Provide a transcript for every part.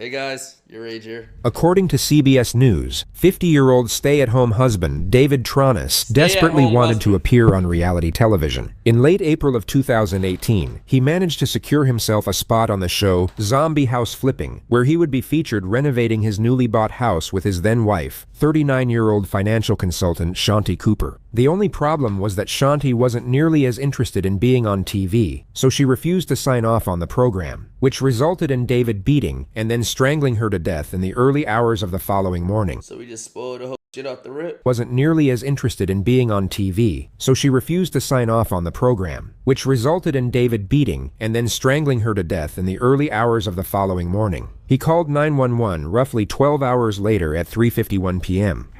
Hey guys, YourRAGE here. According to CBS News, 50-year-old stay-at-home husband David Tronis desperately wanted to appear on reality television. In late April of 2018, he managed to secure himself a spot on the show Zombie House Flipping, where he would be featured renovating his newly bought house with his then-wife, 39-year-old financial consultant Shanti Cooper. The only problem was that Shanti wasn't nearly as interested in being on TV, so she refused to sign off on the program, which resulted in David beating and then strangling her to death in the early hours of the following morning. So we just spoiled the whole shit off the rip. Wasn't nearly as interested in being on TV, so she refused to sign off on the program, which resulted in David beating and then strangling her to death in the early hours of the following morning. He called 911 roughly 12 hours later at 3:51 p.m.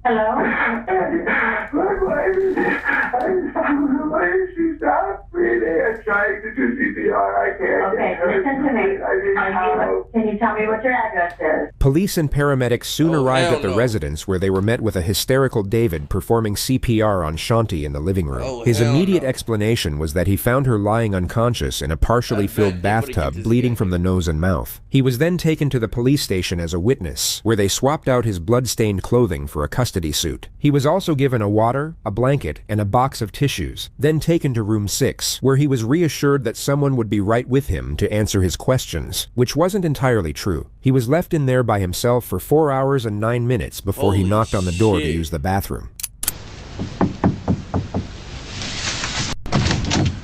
Hello? She stopped breathing and trying to do CPR. I can't. Okay, listen to me. Can you tell me what your address is? Police and paramedics soon arrived at the residence, where they were met with a hysterical David performing CPR on Shanti in the living room. His immediate explanation was that he found her lying unconscious in a partially filled bathtub, bleeding from the nose and mouth. He was then taken to the police station as a witness, where they swapped out his blood-stained clothing for a custody suit. He was also given a water, a blanket, and a box of tissues, then taken to room 6, where he was reassured that someone would be right with him to answer his questions, which wasn't entirely true. He was left in there by himself for 4 hours and 9 minutes before he knocked on the door to use the bathroom.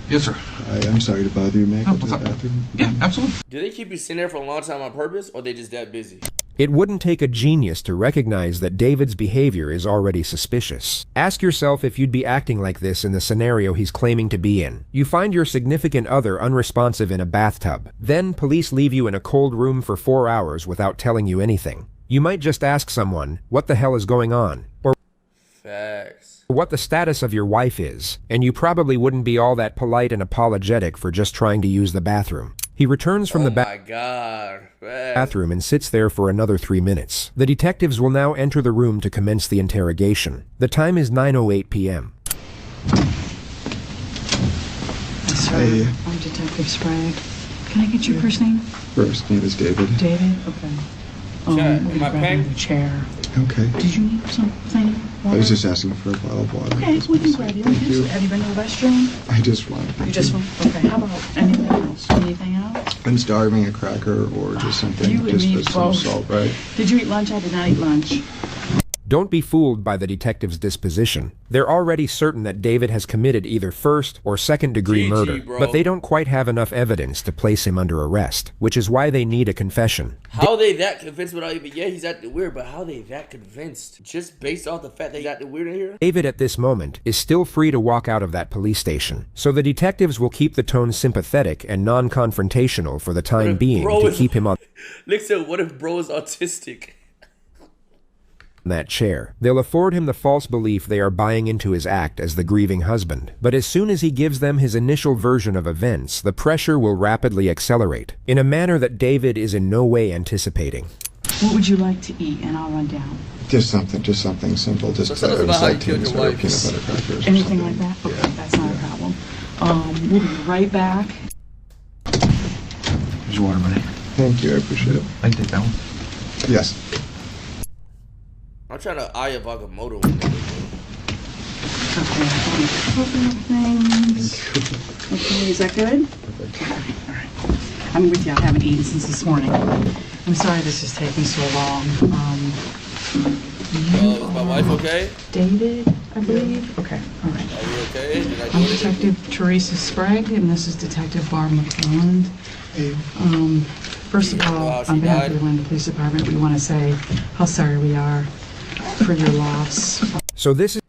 Yes, sir. I'm sorry to bother you, Meg. No, what's up? Yeah, absolutely. Do they keep you sitting there for a long time on purpose, or they just that busy? It wouldn't take a genius to recognize that David's behavior is already suspicious. Ask yourself if you'd be acting like this in the scenario he's claiming to be in. You find your significant other unresponsive in a bathtub. Then police leave you in a cold room for 4 hours without telling you anything. You might just ask someone, what the hell is going on? Or Facts. what the status of your wife is, and you probably wouldn't be all that polite and apologetic for just trying to use the bathroom. He returns from the bathroom and sits there for another 3 minutes. The detectives will now enter the room to commence the interrogation. The time is 9:08 p.m. Yes, sir. Hey. I'm Detective Sprague. Can I get your first name? First name is David. David? Okay. Check. We're My gonna pen? grab a chair. Okay. Did you need something? I was just asking for a bottle of water. Okay, we can grab you. Thank you. Have you been to the restroom? I just want. You just want? Okay, how about anything else? Anything else? I'm starving, a cracker or just something. You and just me with some both. salt, right? Did you eat lunch? I did not eat lunch. Don't be fooled by the detective's disposition. They're already certain that David has committed either first or second-degree murder, but they don't quite have enough evidence to place him under arrest, which is why they need a confession. How are they that convinced without even, he's acting weird, but how are they that convinced? Just based off the fact that he's acting weird in here? David at this moment is still free to walk out of that police station, so the detectives will keep the tone sympathetic and non-confrontational for the time being to keep him on Listen, what if bro is autistic? that chair. They'll afford him the false belief they are buying into his act as the grieving husband. But as soon as he gives them his initial version of events, the pressure will rapidly accelerate, in a manner that David is in no way anticipating. What would you like to eat? And I'll run down. Just something simple. Just tell us about how you killed your wife. peanut butter crackers. Anything like that? Okay, that's not a problem. We'll be right back. Here's your water, buddy. Thank you, I appreciate it. I can take that one. Yes. I'm trying to Ayavaga-moto one nigga. Okay, okay, is that good? Perfect. All right. I'm with you. I haven't eaten since this morning. I'm sorry this is taking so long. Is my wife okay? David, I believe. Okay, all right. Are you okay? Did I do I'm anything? Detective Teresa Sprague, and this is Detective Barb McClelland. Hey. First of all, on behalf of the Atlanta Police Department, we want to say how sorry we are for your loss. So this is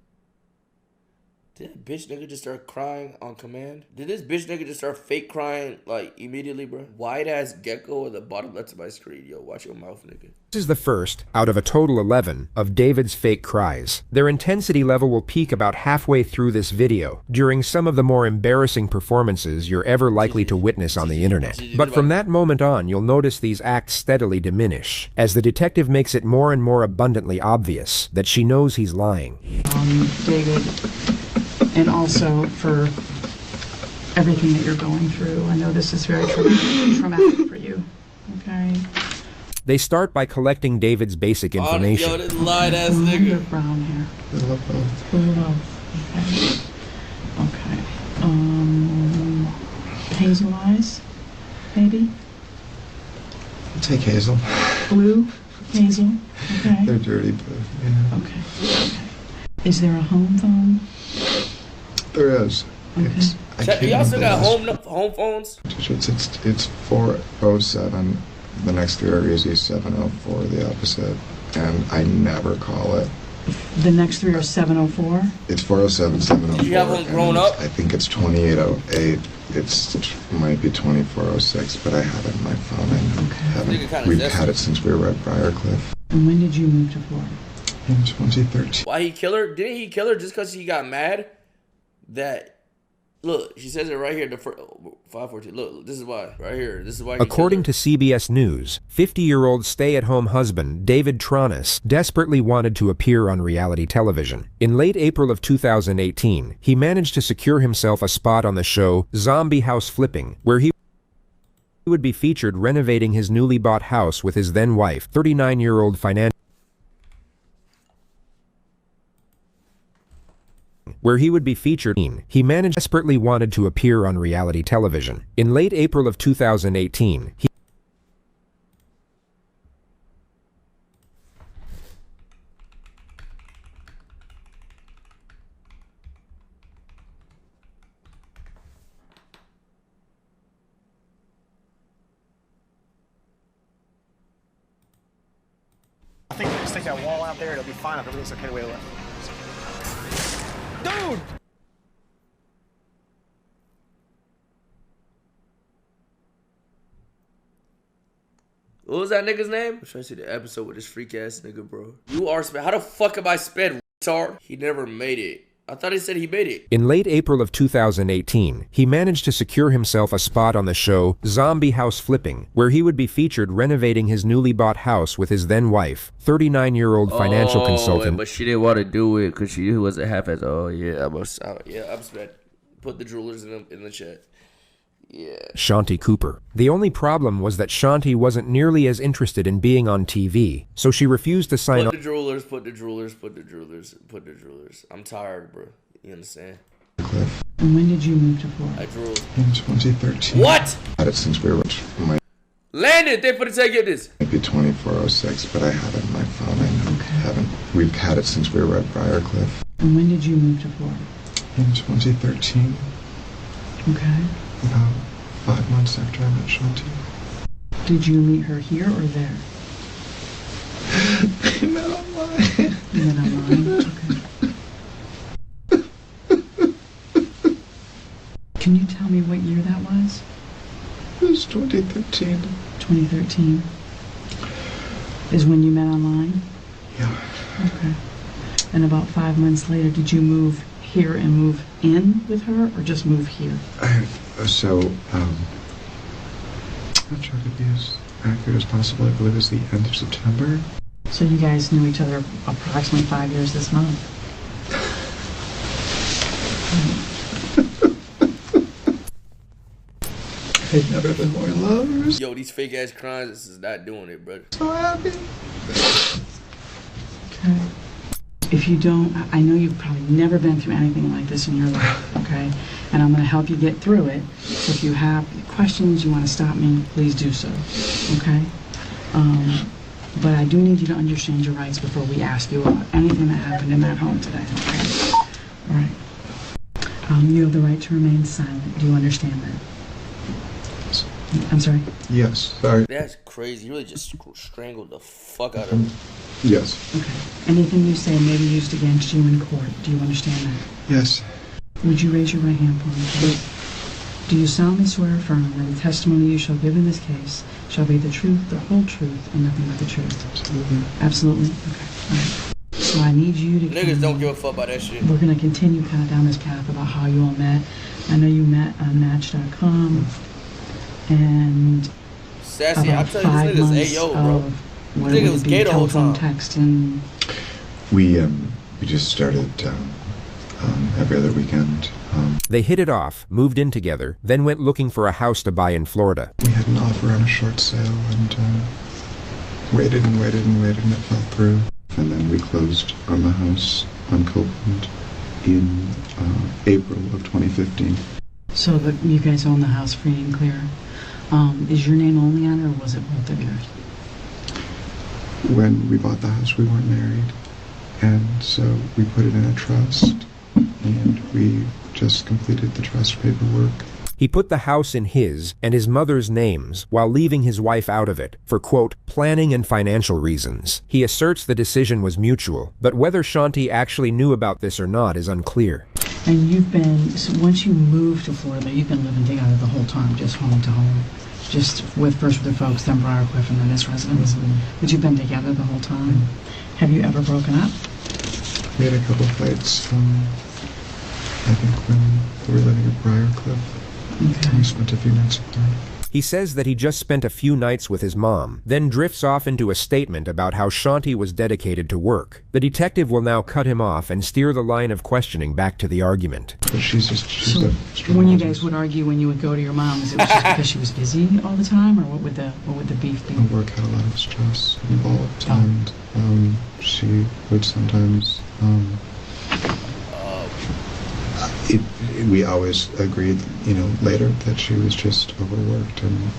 Did that bitch nigga just start crying on command? Did this bitch nigga just start fake crying, like, immediately, bro? Wide ass gecko at the bottom left of my screen. Yo, watch your mouth, nigga. This is the first, out of a total 11, of David's fake cries. Their intensity level will peak about halfway through this video, during some of the more embarrassing performances you're ever likely to witness on the internet. But from that moment on, you'll notice these acts steadily diminish, as the detective makes it more and more abundantly obvious that she knows he's lying. David, and also for everything that you're going through. I know this is very traumatic for you. Okay. They start by collecting David's basic information. Yo, this light ass Blonde or nigga. brown hair? I love both. Blue. Okay. Hazel eyes, maybe? I'll take Hazel. Blue, hazel. Okay. They're dirty, but yeah. Okay. Is there a home phone? There is. Okay. You also got home phones? It's 407. The next three are easy. 704, the opposite. And I never call it. The next three are 704? It's 407, 704. Did you have one grown up? I think it's 2808. It might be 2406, but I have it in my phone. We've had it since we were at Briarcliff. And when did you move to Florida? In 2013. Why he kill her? Didn't he kill her just because he got mad? That, look, she says it right here. The 514. Look, this is why. Right here. This is why. According to CBS News, 50-year-old stay-at-home husband David Tronis desperately wanted to appear on reality television. In late April of 2018, he managed to secure himself a spot on the show Zombie House Flipping, where he would be featured renovating his newly bought house with his then-wife, 39-year-old financial where he would be featured. He desperately wanted to appear on reality television. In late April of 2018, I think just take that wall out there, it'll be fine if everything's okay the way it left. Dude! What was that nigga's name? I'm trying to see the episode with this freak ass nigga, bro. You are sped. How the fuck am I sped, retard? He never made it. I thought he said he made it. In late April of 2018, he managed to secure himself a spot on the show Zombie House Flipping, where he would be featured renovating his newly bought house with his then-wife, 39-year-old financial consultant. But she didn't want to do it because she wasn't half as. Oh yeah, I'm sped. Put the droolers in the chat. Yeah. Shanti Cooper. The only problem was that Shanti wasn't nearly as interested in being on TV, so she refused to sign on. Put the droolers, put the droolers, put the droolers, put the droolers. I'm tired, bro. You understand? And when did you move to Florida? I drooled. In 2013. What? Had it since we were Landed. They put it take this. Maybe 2406, but I have it in my phone. We've had it since we were at Briarcliff. And when did you move to Florida? In 2013. Okay. About 5 months after I met Shanti. Did you meet her here or there? We met online. You met online? Okay. Can you tell me what year that was? It was 2013. 2013 is when you met online? Yeah. Okay. And about 5 months later, did you move here and move in with her, or just move here? I'm trying to be as accurate as possible. I believe it was the end of September. So you guys knew each other approximately 5 years this month. They've never been more lovers. Yo, these fake ass crimes, this is not doing it, brother. So happy. Okay. If you don't, I know you've probably never been through anything like this in your life, okay? And I'm going to help you get through it. So if you have questions, you want to stop me, please do so, okay? But I do need you to understand your rights before we ask you about anything that happened in that home today, okay? All right. You have the right to remain silent. Do you understand that? I'm sorry? Yes. Sorry. That's crazy. You really just strangled the fuck out of him. Yes. Okay. Anything you say may be used against you in court. Do you understand that? Yes. Would you raise your right hand for me, please? Do you solemnly swear or affirm that the testimony you shall give in this case shall be the truth, the whole truth, and nothing but the truth? Absolutely. Absolutely? Okay. All right. So I need you to... Niggas don't give a fuck about that shit. We're going to continue kind of down this path about how you all met. I know you met on Match.com. And Sassy, about I'm telling you, 5 this months nigga's Ayo, bro. of what This nigga would was be gay the whole telephone time. text and... We just started every other weekend. They hit it off, moved in together, then went looking for a house to buy in Florida. We had an offer on a short sale and waited and waited and waited, and it fell through. And then we closed on the house on Copeland in April of 2015. So you guys own the house free and clear. Is your name only on it, or was it both of yours? When we bought the house, we weren't married, and so we put it in a trust, and we just completed the trust paperwork. He put the house in his and his mother's names while leaving his wife out of it for, quote, planning and financial reasons. He asserts the decision was mutual, but whether Shanti actually knew about this or not is unclear. And you've been, so once you moved to Florida, you've been living together the whole time, just home to home, just first with the folks, then Briarcliff, and then this residence. But you've been together the whole time. Have you ever broken up? We had a couple fights, I think when we were living at Briarcliff. Okay. We spent a few nights apart. He says that he just spent a few nights with his mom, then drifts off into a statement about how Shanti was dedicated to work. The detective will now cut him off and steer the line of questioning back to the argument. But she's so when you guys would argue, when you would go to your mom's, it was just because she was busy all the time, or what would the beef be? Her work had a lot of stress involved, and she would sometimes. We always agreed, later that she was just overworked and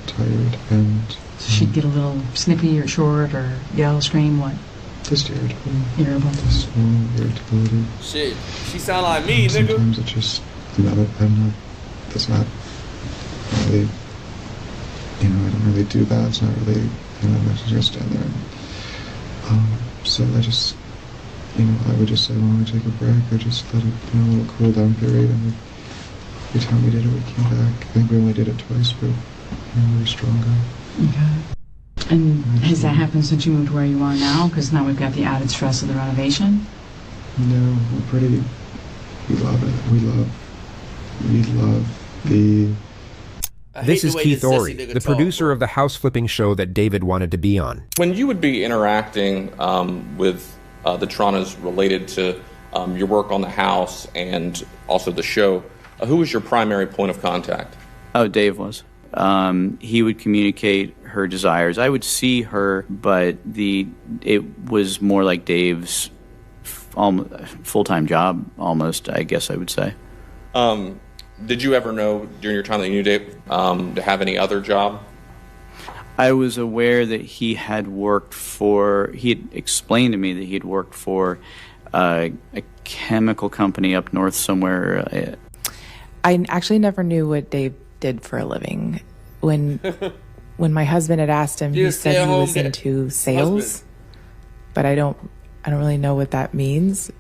tired, and so she'd get a little snippy or short or yell, scream, what? Just irritable. Irritable. Just irritability. Shit, she sound like me, nigga. Sometimes it just, that's not really, I don't really do that. It's not really, I just stand there. So I just. I would just say, why don't we take a break, or just let it, a little cool down period, and every time we did it, we came back. I think we only did it twice, but we were stronger. Okay. And has that happened since you moved where you are now? Because now we've got the added stress of the renovation? No, we love it. We love the... This is Keith Ory, the producer of the house flipping show that David wanted to be on. When you would be interacting with the Torontos related to your work on the house and also the show, who was your primary point of contact? Oh, Dave was. He would communicate her desires. I would see her, but it was more like Dave's full-time job, almost, I guess I would say. Did you ever know during your time that you knew Dave to have any other job? I was aware that he had explained to me that he had worked for a chemical company up north somewhere. I actually never knew what Dave did for a living. When my husband had asked him, he said he was into sales, but I don't really know what that means.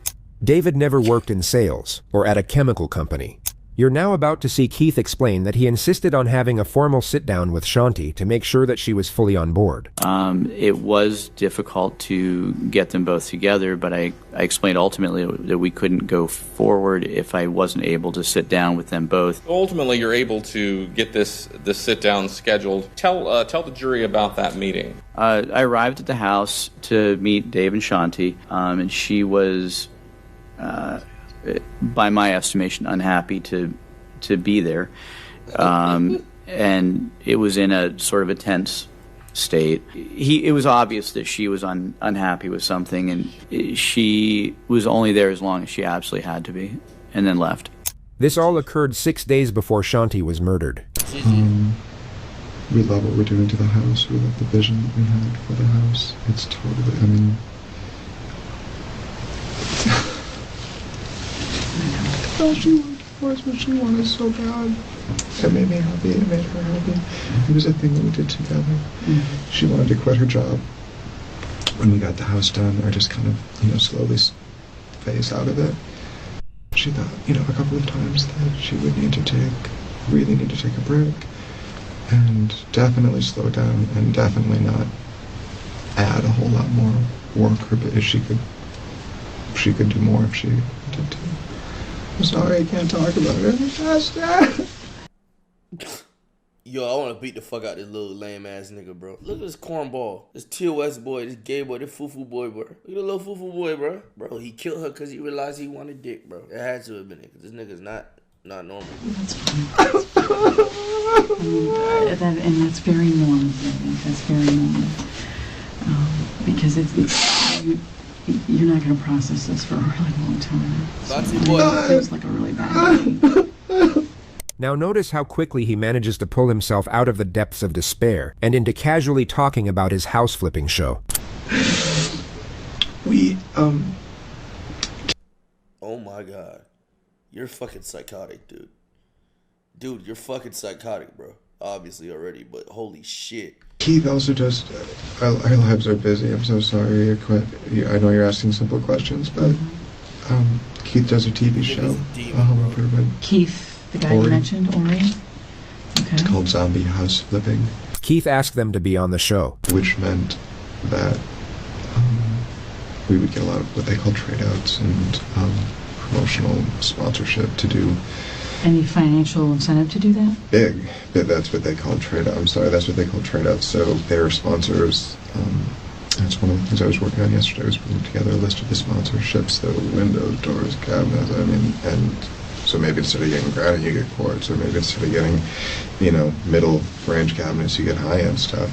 David never worked in sales or at a chemical company. You're now about to see Keith explain that he insisted on having a formal sit-down with Shanti to make sure that she was fully on board. It was difficult to get them both together, but I explained ultimately that we couldn't go forward if I wasn't able to sit down with them both. Ultimately, you're able to get this sit-down scheduled. Tell the jury about that meeting. I arrived at the house to meet Dave and Shanti, and she was... by my estimation, unhappy to be there. And it was in a sort of a tense state. It was obvious that she was unhappy with something, and she was only there as long as she absolutely had to be, and then left. This all occurred 6 days before Shanti was murdered. We love what we're doing to the house. We love the vision that we had for the house. It's totally, all she wanted was what she wanted so bad. It made me happy. It made her happy. It was a thing that we did together. Mm-hmm. She wanted to quit her job when we got the house done, or just kind of, slowly phase out of it. She thought, a couple of times that she would really need to take a break, and definitely slow down, and definitely not add a whole lot more work. But she could do more if she did too. I'm sorry, I can't talk about it any faster. Yo, I want to beat the fuck out this little lame ass nigga, bro. Look at this cornball, this TOS boy, this gay boy, this foo-foo boy, bro. Look at the little foo-foo boy, bro. Bro, he killed her because he realized he wanted dick, bro. It had to have been it, because this nigga's not normal. That's fine. And that's very normal, baby. That's very normal. Because you're not going to process this for a really long time. So it feels like a really bad day. Now notice how quickly he manages to pull himself out of the depths of despair and into casually talking about his house flipping show. Oh my god. You're fucking psychotic, dude. Dude, you're fucking psychotic, bro. Obviously already, but holy shit. Keith also does... our lives are busy. I'm so sorry. I know you're asking simple questions, but Keith does a TV show. Keith, the guy you mentioned, Ori? Okay. It's called Zombie House Flipping. Keith asked them to be on the show. Which meant that we would get a lot of what they call trade-outs and promotional sponsorship to do. Any financial incentive to do that? Big. That's what they call trade-out. I'm sorry, that's what they call trade-outs. So their sponsors, that's one of the things I was working on yesterday, was putting together a list of the sponsorships, the windows, doors, cabinets, and so maybe instead of getting granite, you get quartz, or maybe instead of getting, middle range cabinets, you get high-end stuff.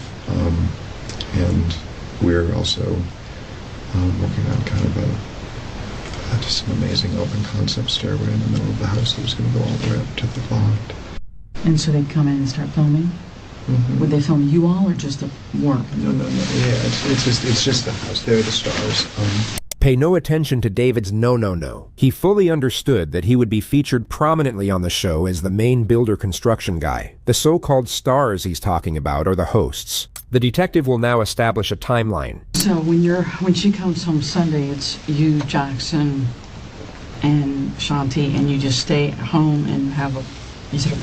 And we're also working on kind of just an amazing open concept stairway in the middle of the house that was going to go all the way up to the loft. And so they'd come in and start filming? Mm-hmm. Would they film you all or just the work? No. Yeah, it's just the house. They're the stars. Pay no attention to David's no. He fully understood that he would be featured prominently on the show as the main builder construction guy. The so-called stars he's talking about are the hosts. The detective will now establish a timeline. So when she comes home Sunday, it's you, Jackson, and Shanti, and you just stay at home and have a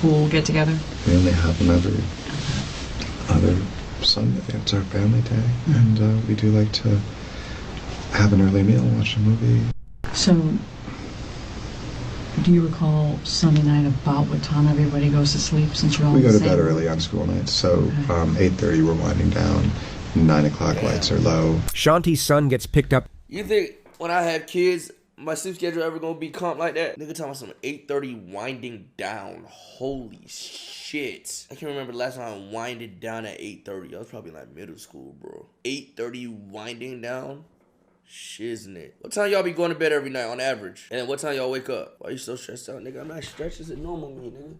pool get together? We only have them every other Sunday. It's our family day, and we do like to have an early meal, watch a movie. So, do you recall Sunday night about what time everybody goes to sleep, since you're all We the go to same? bed early on school nights, so 8:30 we're winding down, 9 o'clock lights are low. Shanti's son gets picked up. You think when I have kids, my sleep schedule ever gonna be comp like that? Nigga talking about some 8:30 winding down. Holy shit. I can't remember the last time I winded down at 8:30. I was probably in like middle school, bro. 8:30 winding down? Shiznit. What time y'all be going to bed every night on average? And then what time y'all wake up? Why you so stressed out, nigga? I'm not stressed. It's a normal me, nigga.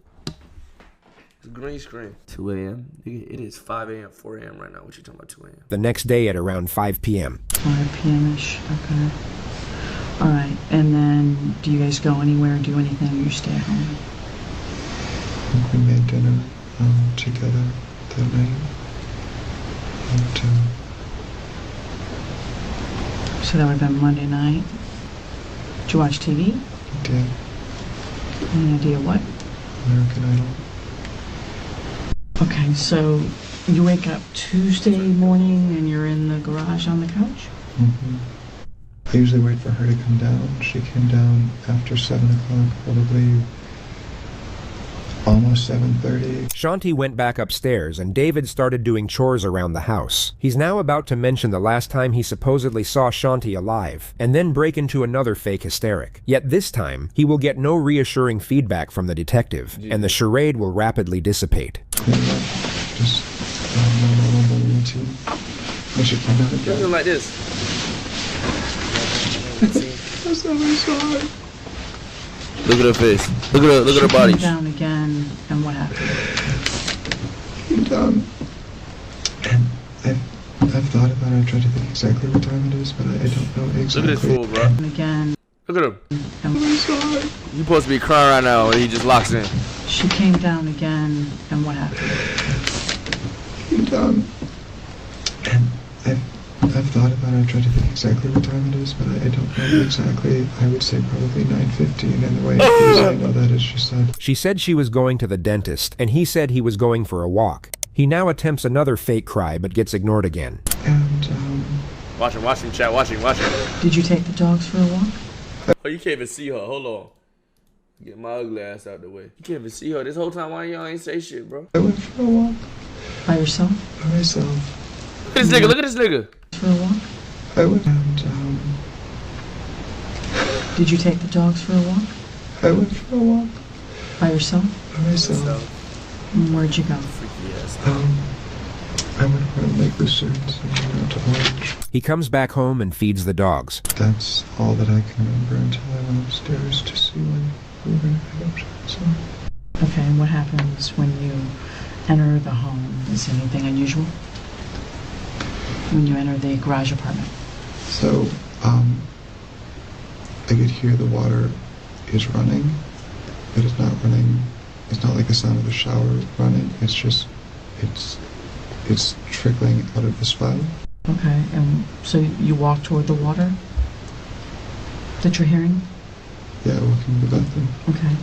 It's green screen. 2 a.m. Nigga, it is 5 a.m., 4 a.m. right now. What you talking about 2 a.m.? The next day at around 5 p.m. 5 p.m.-ish, okay. All right, and then do you guys go anywhere, do anything, or you stay at home? We made dinner together that night. And, so that would have been Monday night. Did you watch TV? I did. Any idea what? American Idol. Okay, so you wake up Tuesday morning and you're in the garage on the couch? Mm-hmm. I usually wait for her to come down. She came down after 7 o'clock, probably almost 7:30. Shanti went back upstairs and David started doing chores around the house. He's now about to mention the last time he supposedly saw Shanti alive, and then break into another fake hysteric. Yet this time, he will get no reassuring feedback from the detective, and the charade will rapidly dissipate. Just normal routine. I should come down again. Something like this. That's not what I saw. Look at her face. Look at her body. She came down again, and what happened? Came down, and I've thought about it. I've tried to think exactly what time it is, but I don't know exactly. Look at this fool, bro. And again. Look at him. And I saw it. You supposed to be crying right now, and he just locks in. She came down again, and what happened? Came down, and I've thought about it. I've tried to think exactly what time it is, but I don't know exactly. I would say probably 9:15, and the way I know that is, She said she was going to the dentist, and he said he was going for a walk. He now attempts another fake cry, but gets ignored again. And, Watch him, chat, watch him. Did you take the dogs for a walk? Oh, you can't even see her, hold on. Get my ugly ass out the way. You can't even see her this whole time. Why y'all ain't say shit, bro? I went for a walk. By yourself? By myself. Look at this nigga. Look at this nigga. For a walk? I went and, Did you take the dogs for a walk? I went for a walk. By yourself? By myself. Where'd you go? I went around Lake Research and went to MoreRAGE. He comes back home and feeds the dogs. That's all that I can remember until I went upstairs to see when we were going to pick up Johnson. Okay, and what happens when you enter the home? Is anything unusual? When you enter the garage apartment? So, I could hear the water is running, but it's not running. It's not like the sound of the shower running. It's just, it's trickling out of the spout. Okay, and so you walk toward the water that you're hearing? Yeah, walking to the bathroom. Okay.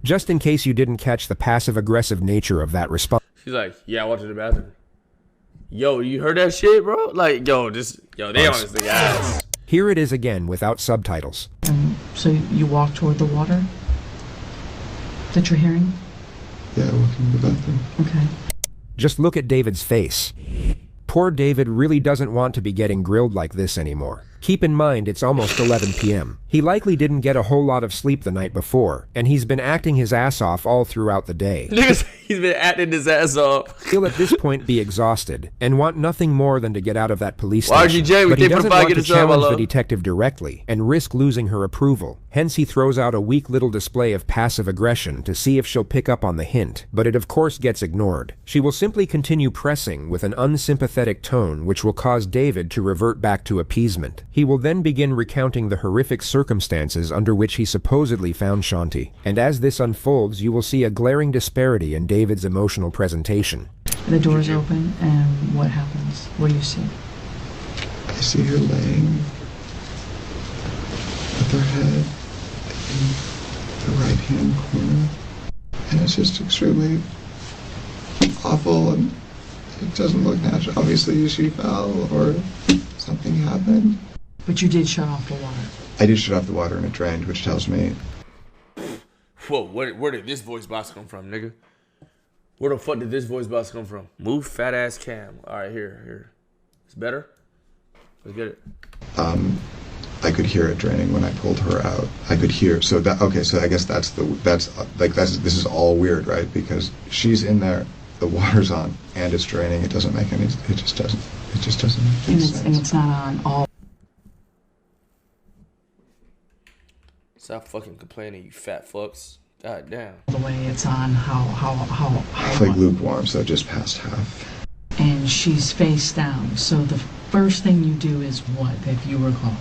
Just in case you didn't catch the passive-aggressive nature of that response. She's like, yeah, I went to the bathroom. Yo, you heard that shit, bro? Like, they on this thing ass. Here it is again without subtitles. And so you walk toward the water that you're hearing? Yeah, walking to the bathroom. Okay. Just look at David's face. Poor David really doesn't want to be getting grilled like this anymore. Keep in mind it's almost 11 p.m. He likely didn't get a whole lot of sleep the night before, and he's been acting his ass off all throughout the day. He's been acting his ass off. He'll at this point be exhausted and want nothing more than to get out of that police station. RGJ, but he doesn't want to get challenge the detective directly and risk losing her approval. Hence he throws out a weak little display of passive aggression to see if she'll pick up on the hint, but it of course gets ignored. She will simply continue pressing with an unsympathetic tone which will cause David to revert back to appeasement. He will then begin recounting the horrific circumstances under which he supposedly found Shanti. And as this unfolds, you will see a glaring disparity in David's emotional presentation. The door's open, and what happens? What do you see? I see her laying with her head in the right-hand corner. And it's just extremely awful, and it doesn't look natural. Obviously, she fell or something happened. But you did shut off the water. I did shut off the water and it drained, which tells me... Whoa, where did this voice box come from, nigga? Where the fuck did this voice box come from? Move fat ass cam. Alright, here. It's better? Let's get it. I could hear it draining when I pulled her out. I could hear, so I guess this is all weird, right? Because she's in there, the water's on, and it's draining. It doesn't make any, it just doesn't make any sense. And it's not on all. Stop fucking complaining, you fat fucks. God damn. The way it's on, how It's like lukewarm, so just past half. And she's face down, so the first thing you do is what, if you recall?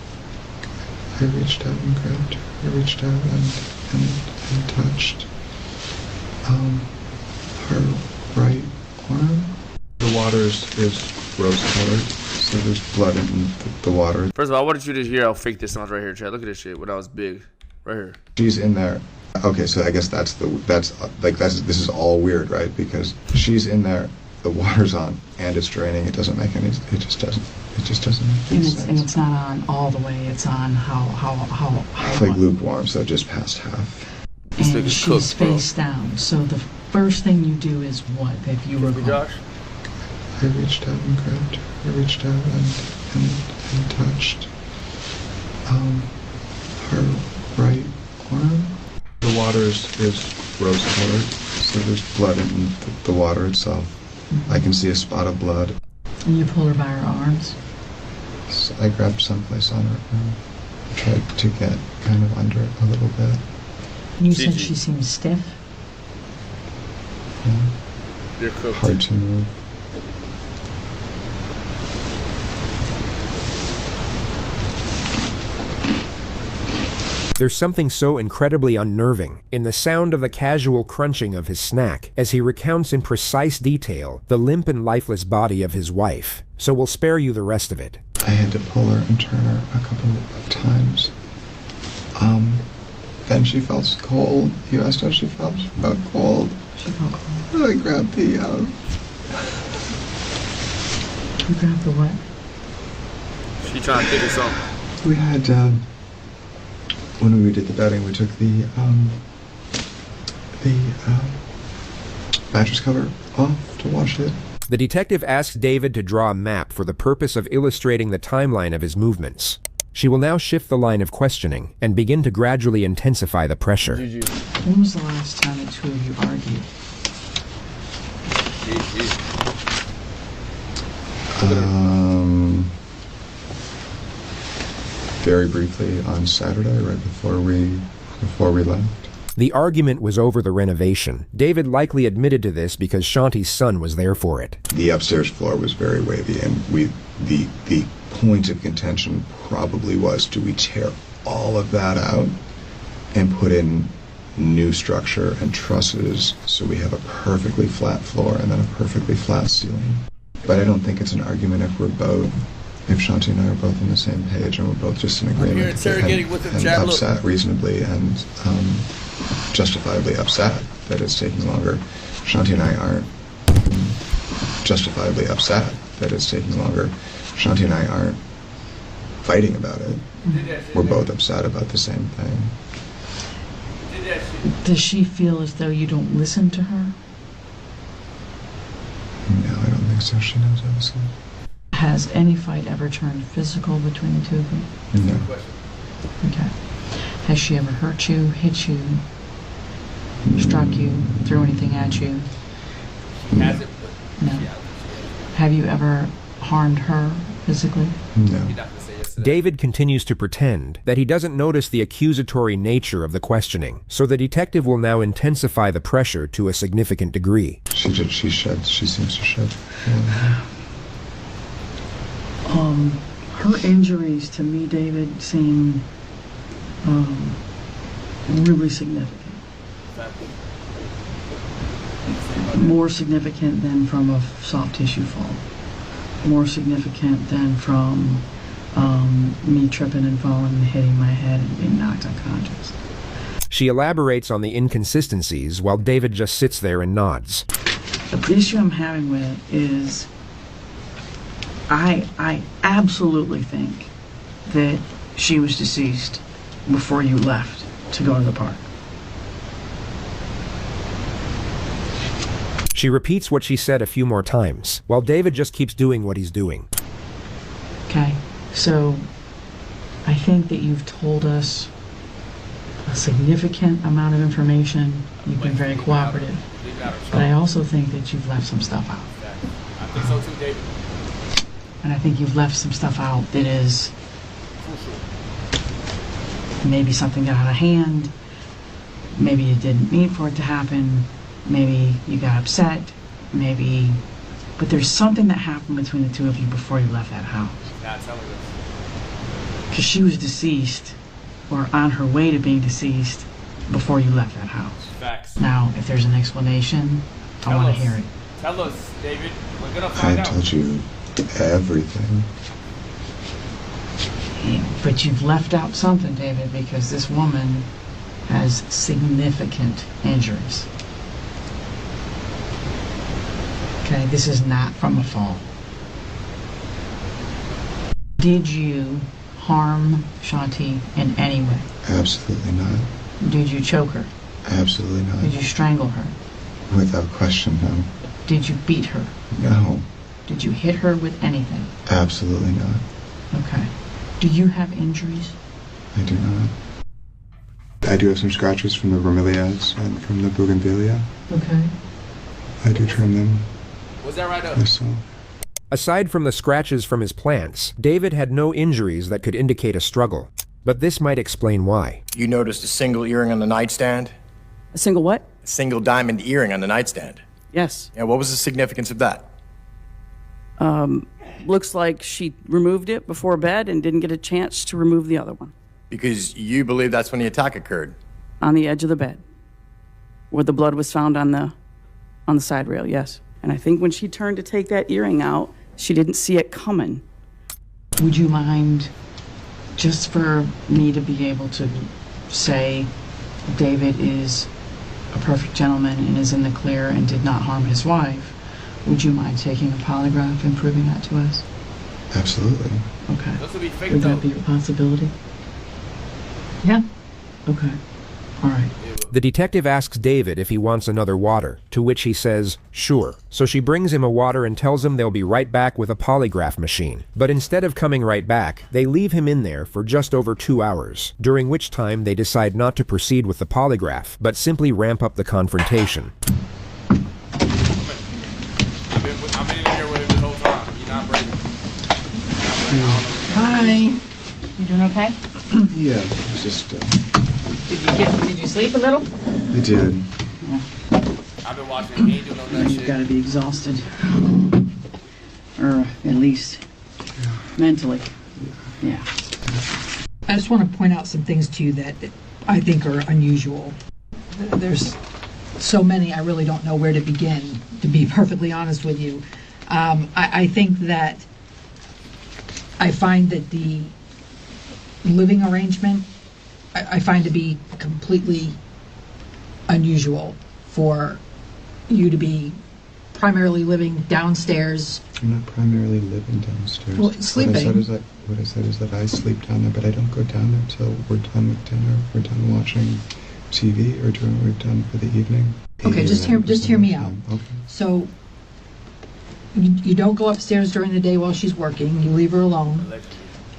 I reached out and grabbed her. I reached out and touched her right arm. The water is rose colored, so there's blood in the water. First of all, I wanted you to hear how fake this sounds right here, Chad. Look at this shit when I was big. Right here. She's in there. Okay, so I guess this is all weird, right? Because she's in there, the water's on, and it's draining. It doesn't make any, it just doesn't make any sense. And it's not on all the way, it's on how It's like lukewarm, so just past half. And she's face down, so the first thing you do is what, if you recall? Josh? I reached out and grabbed her. I reached out and touched her right arm. The water is rose colored, so there's blood in the water itself. Mm-hmm. I can see a spot of blood. And you pull her by her arms? So I grabbed someplace on her arm. I tried to get kind of under it a little bit. You said she seems stiff? Yeah. You're cooked. Hard to move. There's something so incredibly unnerving in the sound of the casual crunching of his snack as he recounts in precise detail the limp and lifeless body of his wife, so we'll spare you the rest of it. I had to pull her and turn her a couple of times. Then she felt cold. You asked how she felt. She felt cold. She felt cold. I grabbed the, You grabbed the what? She trying to think of something. We had, when we did the bedding, we took the the mattress cover off to wash it. The detective asks David to draw a map for the purpose of illustrating the timeline of his movements. She will now shift the line of questioning and begin to gradually intensify the pressure. When was the last time the two of you argued? Very briefly on Saturday, right before we left. The argument was over the renovation. David likely admitted to this because Shanti's son was there for it. The upstairs floor was very wavy, and the point of contention probably was, do we tear all of that out and put in new structure and trusses so we have a perfectly flat floor and then a perfectly flat ceiling? But I don't think it's an argument if Shanti and I are both on the same page and we're both just in agreement and upset reasonably and justifiably upset that it's taking longer. Shanti and I aren't justifiably upset that it's taking longer. Shanti and I aren't fighting about it. We're both upset about the same thing. Does she feel as though you don't listen to her? No, I don't think so. She knows I listen. Has any fight ever turned physical between the two of you? No. Okay. Has she ever hurt you, hit you, struck you, threw anything at you? No. No. Have you ever harmed her physically? No. David continues to pretend that he doesn't notice the accusatory nature of the questioning, so the detective will now intensify the pressure to a significant degree. She seems to shed. Her injuries to me, David, seem really significant. More significant than from a soft tissue fall. More significant than from me tripping and falling and hitting my head and being knocked unconscious. She elaborates on the inconsistencies while David just sits there and nods. The issue I'm having with it is I absolutely think that she was deceased before you left to go to the park. She repeats what she said a few more times, while David just keeps doing what he's doing. Okay, so I think that you've told us a significant amount of information. You've been very cooperative. But I also think that you've left some stuff out. I think so too, David. And I think you've left some stuff out that is maybe something got out of hand, maybe you didn't mean for it to happen, maybe you got upset, but there's something that happened between the two of you before you left that house. Not telling us. Because she was deceased, or on her way to being deceased, before you left that house. Facts. Now, if there's an explanation, I want to hear it. Tell us, David. We're gonna find out. I told you everything. But you've left out something, David, because this woman has significant injuries. Okay, this is not from a fall. Did you harm Shanti in any way? Absolutely not. Did you choke her? Absolutely not. Did you strangle her? Without question, no. Did you beat her? No. Did you hit her with anything? Absolutely not. Okay. Do you have injuries? I do not. I do have some scratches from the bromeliads and from the bougainvillea. Okay. I do trim them. Was that right up? Myself. Aside from the scratches from his plants, David had no injuries that could indicate a struggle. But this might explain why. You noticed a single earring on the nightstand? A single what? A single diamond earring on the nightstand. Yes. And what was the significance of that? Looks like she removed it before bed and didn't get a chance to remove the other one. Because you believe that's when the attack occurred? On the edge of the bed, where the blood was found on the side rail, yes. And I think when she turned to take that earring out, she didn't see it coming. Would you mind, just for me to be able to say David is a perfect gentleman and is in the clear and did not harm his wife, would you mind taking a polygraph and proving that to us? Absolutely. Okay. Those would be fake, Would though. that be a possibility? Yeah? Okay. All right. It will. The detective asks David if he wants another water, to which he says, sure. So she brings him a water and tells him they'll be right back with a polygraph machine. But instead of coming right back, they leave him in there for just over 2 hours, during which time they decide not to proceed with the polygraph, but simply ramp up the confrontation. I've been in here with him this whole time. He's not breaking. Hi. You doing okay? Yeah, it's just... Did you sleep a little? I did. I've been watching him. He ain't doing no that shit. You've got to be exhausted. Or at least mentally. Yeah. I just want to point out some things to you that I think are unusual. There's so many, I really don't know where to begin, to be perfectly honest with you. I think that I find that the living arrangement, I find to be completely unusual for you to be primarily living downstairs. I'm not primarily living downstairs. Well, sleeping. What I said is that I sleep down there, but I don't go down there until we're done with dinner, we're done watching TV, or doing what we've done for the evening. Okay, just hear me out. Okay. So you don't go upstairs during the day while she's working. You leave her alone,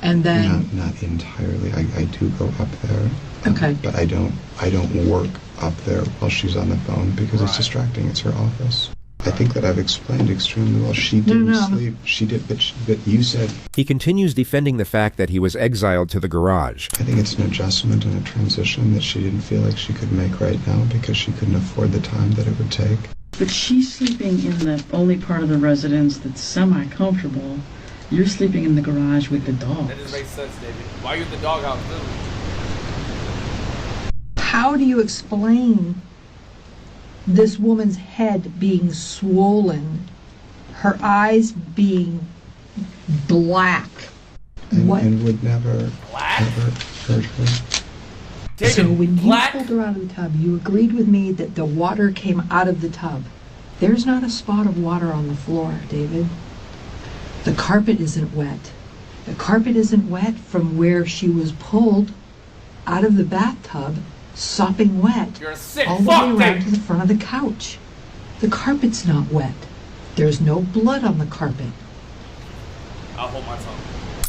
and then Not entirely. I do go up there. Okay. But I don't work up there while she's on the phone because it's distracting. It's her office. I think that I've explained extremely well. She didn't sleep. She did, but you said... He continues defending the fact that he was exiled to the garage. I think it's an adjustment and a transition that she didn't feel like she could make right now because she couldn't afford the time that it would take. But she's sleeping in the only part of the residence that's semi-comfortable. You're sleeping in the garage with the dog. That doesn't make sense, David. Why are you in the doghouse, too? how do you explain this woman's head being swollen, her eyes being black? And would never, ever hurt her. So when you pulled her out of the tub, you agreed with me that the water came out of the tub. There's not a spot of water on the floor, David. The carpet isn't wet. The carpet isn't wet from where she was pulled out of the bathtub, sopping wet, You're a sick all the fuck, way around David. to the front of the couch. The carpet's not wet. There's no blood on the carpet. I'll hold my tongue.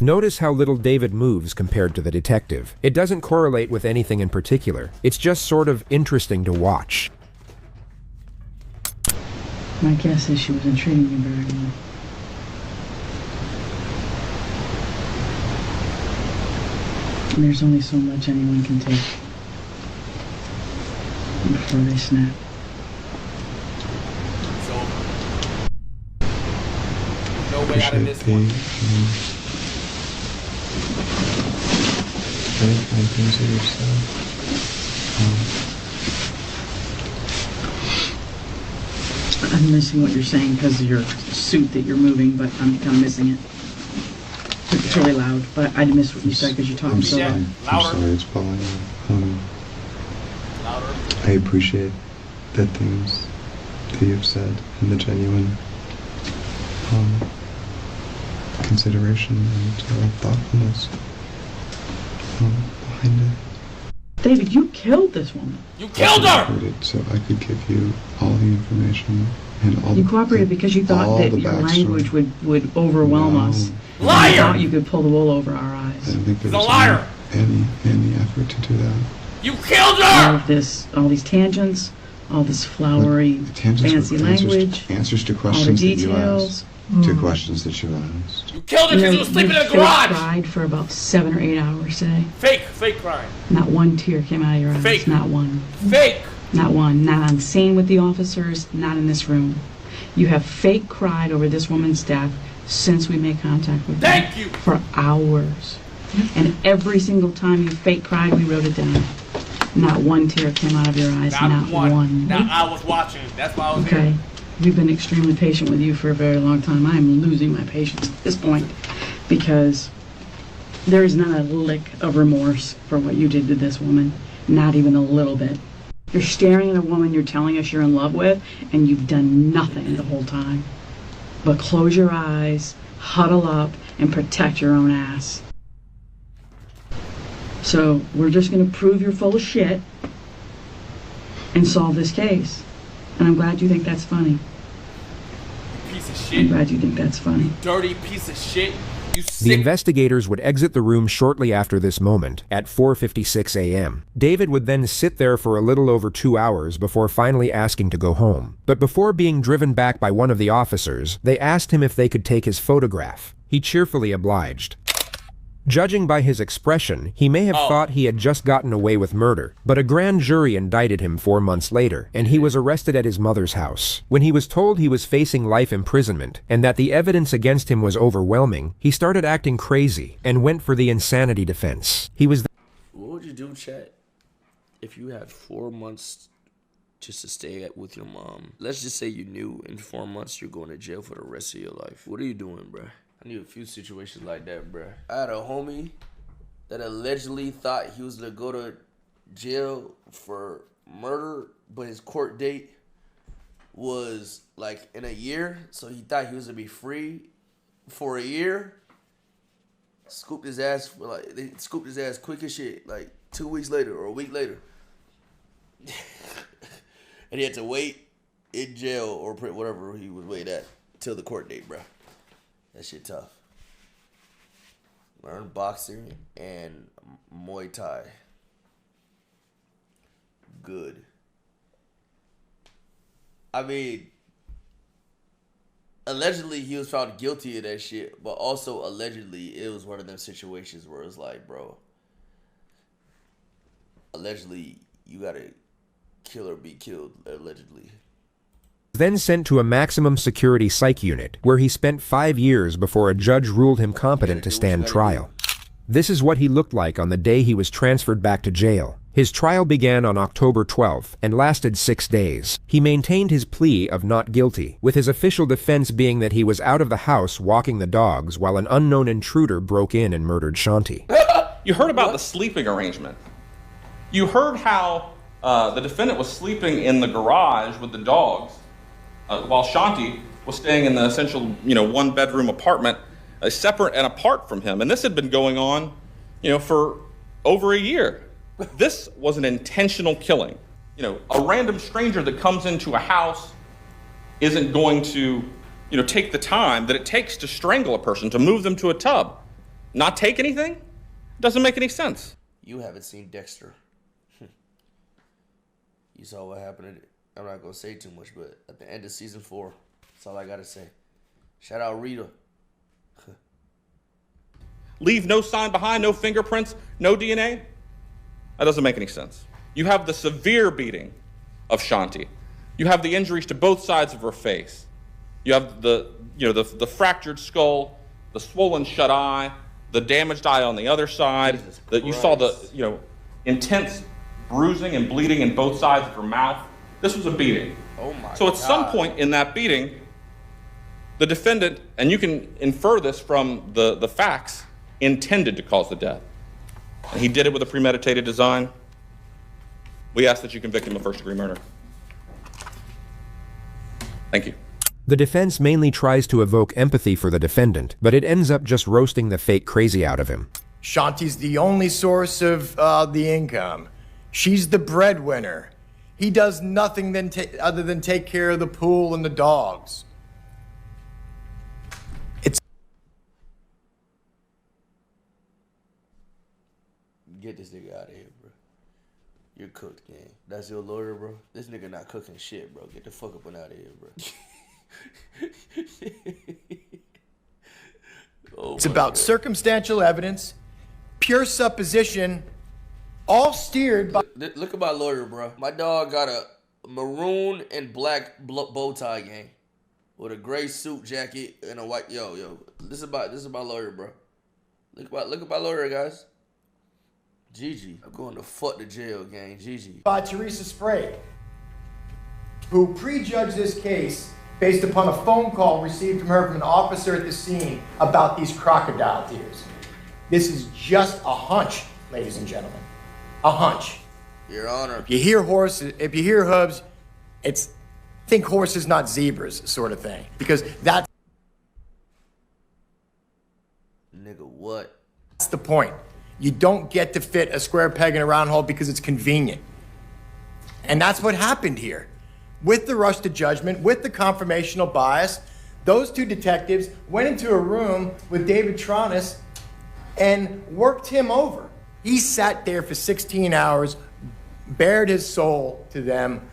Notice how little David moves compared to the detective. It doesn't correlate with anything in particular. It's just sort of interesting to watch. My guess is she wasn't treating you very well. And there's only so much anyone can take before they snap. So, no way out of this one. Very kind things that you've said. I'm missing what you're saying because of your suit that you're moving, but I'm missing it. It's really loud, but I miss what you said because you're talking so loud. I'm sorry, it's falling out. I appreciate the things that you've said and the genuine consideration and thoughtfulness behind it. David, you killed this woman. You killed her! So I could give you all the information and all You cooperated because you thought that your language would overwhelm us. Liar! You thought you could pull the wool over our eyes. I don't think there He's a was liar! any effort to do that. You killed All her! of all these tangents, all this flowery, fancy language, answers to all the questions that you details. asked. To questions that you asked. You killed her because you were sleeping in the garage! You cried for about 7 or 8 hours today. Fake crying. Not one tear came out of your eyes. Fake. Not one. Fake! Not one. Not on scene with the officers, not in this room. You have fake cried over this woman's death since we made contact with Thank you! For hours. And every single time you fake cried, we wrote it down. Not one tear came out of your eyes. Not one. Now I was watching. That's why I was Okay. here. We've been extremely patient with you for a very long time. I am losing my patience at this point because there is not a lick of remorse for what you did to this woman. Not even a little bit. You're staring at a woman you're telling us you're in love with, and you've done nothing the whole time but close your eyes, huddle up, and protect your own ass. So we're just going to prove you're full of shit, and solve this case. And I'm glad you think that's funny. Piece of shit. I'm glad you think that's funny. Dirty piece of shit. The investigators would exit the room shortly after this moment, at 4:56 a.m. David would then sit there for a little over 2 hours before finally asking to go home. But before being driven back by one of the officers, they asked him if they could take his photograph. He cheerfully obliged. Judging by his expression, he may have thought he had just gotten away with murder, but a grand jury indicted him 4 months later, and he was arrested at his mother's house. When he was told he was facing life imprisonment, and that the evidence against him was overwhelming, he started acting crazy, and went for the insanity defense. He was... What would you do, chat, if you had 4 months just to stay with your mom? Let's just say you knew in 4 months you're going to jail for the rest of your life. What are you doing, bruh? I knew a few situations like that, bruh. I had a homie that allegedly thought he was gonna go to jail for murder, but his court date was like in a year, so he thought he was gonna be free for a year. Scooped his ass for like, they scooped his ass quick as shit, like 2 weeks later or a week later. And he had to wait in jail or whatever he was waiting at till the court date, bruh. That shit tough. Learn boxing and Muay Thai. Good. I mean, allegedly he was found guilty of that shit, but also allegedly it was one of them situations where it's like, bro, allegedly you gotta kill or be killed, allegedly. Then sent to a maximum security psych unit, where he spent 5 years before a judge ruled him competent to stand trial. This is what he looked like on the day he was transferred back to jail. His trial began on October 12th and lasted 6 days. He maintained his plea of not guilty, with his official defense being that he was out of the house walking the dogs while an unknown intruder broke in and murdered Shanti. You heard about the sleeping arrangement. You heard how the defendant was sleeping in the garage with the dogs, while Shanti was staying in the essential, one-bedroom apartment, separate and apart from him. And this had been going on, for over a year. This was an intentional killing. A random stranger that comes into a house isn't going to, take the time that it takes to strangle a person, to move them to a tub. Not take anything? Doesn't make any sense. You haven't seen Dexter. You saw what happened. I'm not going to say too much, but at the end of season 4, that's all I got to say. Shout out Rita. Leave no sign behind, no fingerprints, no DNA? That doesn't make any sense. You have the severe beating of Shanti. You have the injuries to both sides of her face. You have the fractured skull, the swollen shut eye, the damaged eye on the other side. You saw the, intense bruising and bleeding in both sides of her mouth. This was a beating. Oh my God. So at some point in that beating, the defendant, and you can infer this from the facts, intended to cause the death. And he did it with a premeditated design. We ask that you convict him of first-degree murder. Thank you. The defense mainly tries to evoke empathy for the defendant, but it ends up just roasting the fake crazy out of him. Shanti's the only source of the income. She's the breadwinner. He does nothing other than take care of the pool and the dogs. Get this nigga out of here, bro. You're cooked, gang. That's your lawyer, bro. This nigga not cooking shit, bro. Get the fuck up and out of here, bro. It's about circumstantial evidence, pure supposition, all steered by... Look at my lawyer, bro. My dog got a maroon and black bow tie, gang, with a gray suit jacket and a white... Yo. This is my lawyer, bro. Look at my lawyer, guys. Gigi. I'm going to fuck the jail, gang. Gigi. By Teresa Sprague, who prejudged this case based upon a phone call received from her from an officer at the scene about these crocodile tears. This is just a hunch, ladies and gentlemen. A hunch. Your Honor. If you hear horses, if you hear hooves, think horses, not zebras, sort of thing. Because that's... Nigga, what? That's the point. You don't get to fit a square peg in a round hole because it's convenient. And that's what happened here. With the rush to judgment, with the confirmational bias, those two detectives went into a room with David Tronis and worked him over. He sat there for 16 hours, bared his soul to them,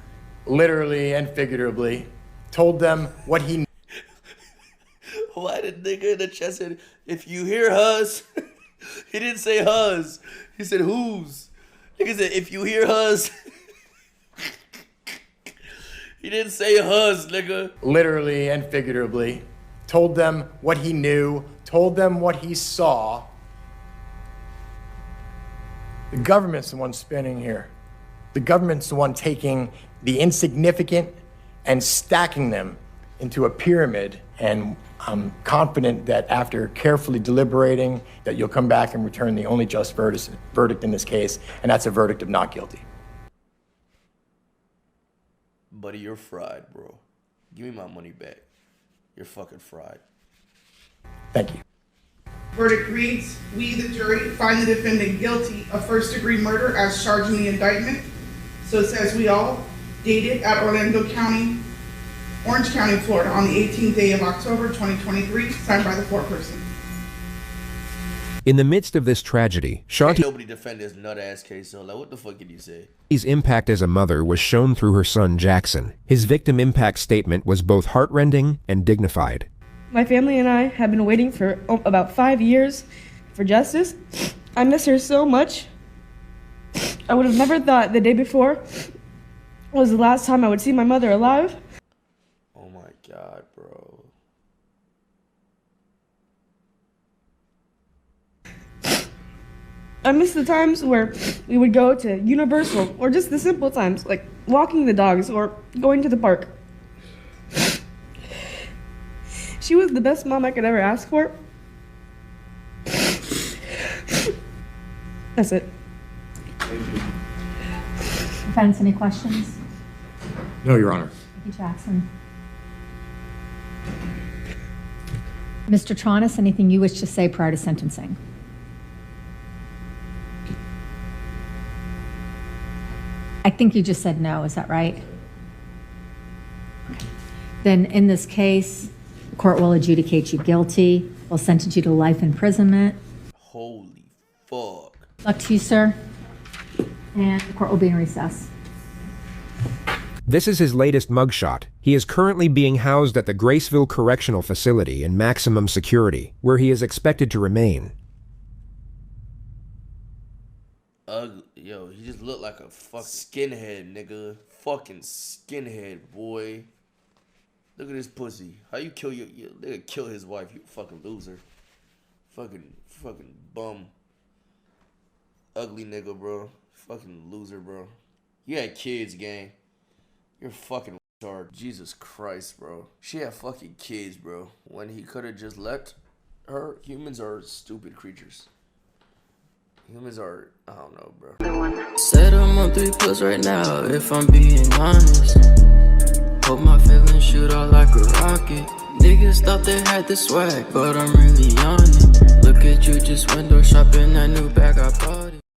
literally and figuratively, told them what he knew. Why did nigga in the chat said, if you hear hus, he didn't say hus, he said whose. Nigga said, if you hear hus, he didn't say hus, nigga. Literally and figuratively, told them what he knew, told them what he saw. The government's the one spinning here. The government's the one taking the insignificant and stacking them into a pyramid. And I'm confident that after carefully deliberating, that you'll come back and return the only just verdict in this case, and that's a verdict of not guilty. Buddy, you're fried, bro. Give me my money back. You're fucking fried. Thank you. Verdict reads, we, the jury, find the defendant guilty of first-degree murder as charged in the indictment. So it says we all, dated at Orange County, Florida, on the 18th day of October, 2023, signed by the foreperson. In the midst of this tragedy, Shanti... Nobody defend this nut-ass case, so like, what the fuck did you say? His impact as a mother was shown through her son, Jackson. His victim impact statement was both heartrending and dignified. My family and I have been waiting for about 5 years for justice. I miss her so much. I would have never thought the day before was the last time I would see my mother alive. Oh my God, bro. I miss the times where we would go to Universal, or just the simple times, like walking the dogs or going to the park. She was the best mom I could ever ask for. That's it. Defense, any questions? No, Your Honor. Thank you, Jackson. Mr. Tronis, anything you wish to say prior to sentencing? I think you just said no, is that right? Okay. Then in this case, the court will adjudicate you guilty, will sentence you to life imprisonment. Holy fuck. Luck to you, sir. And the court will be in recess. This is his latest mugshot. He is currently being housed at the Graceville Correctional Facility in maximum security, where he is expected to remain. Ugly. Yo, he just looked like a fucking skinhead, nigga. Fucking skinhead, boy. Look at this pussy. How you kill your nigga kill his wife, you fucking loser. Fucking bum. Ugly nigga, bro. Fucking loser, bro. You had kids, gang. You're fucking retarded. Jesus Christ, bro. She had fucking kids, bro. When he could have just let her. Humans are stupid creatures. Humans are, I don't know, bro. Said I'm on 3+ right now, if I'm being honest. Hope my feelings shoot out like a rocket. Niggas thought they had the swag, but I'm really on it. Look at you just window shopping that new bag I bought.